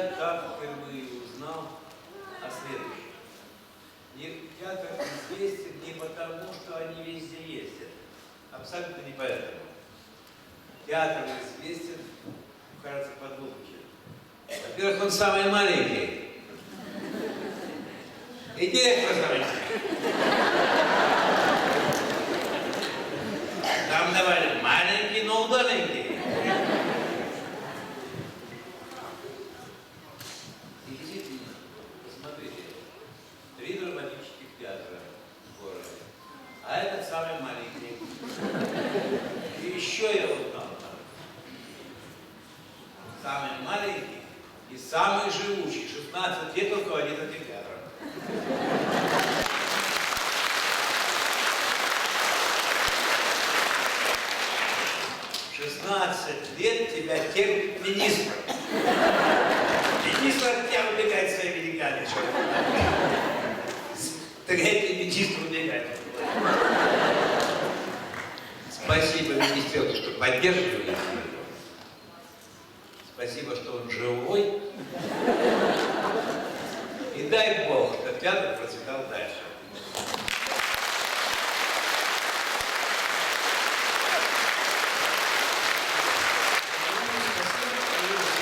я так впервые узнал о следующем. Театр известен не потому, что они везде ездят. Абсолютно не поэтому. Театр известен, кажется, по двум причинам. Во-первых, он самый маленький. И директор самый маленький. Нам давали маленький, но удаленький. И действительно, посмотрите, 3 драматических театра в городе, а этот самый маленький. И еще я узнал, самый маленький и самый живучий, 16 лет руководит этим театром. 16 лет тебя терпит министр. Министр от тебя убегает своими деньгами. Третий министр убегает. Спасибо министерству, что поддерживаете его. Спасибо, что он живой. И дай Бог, что театр процветал дальше.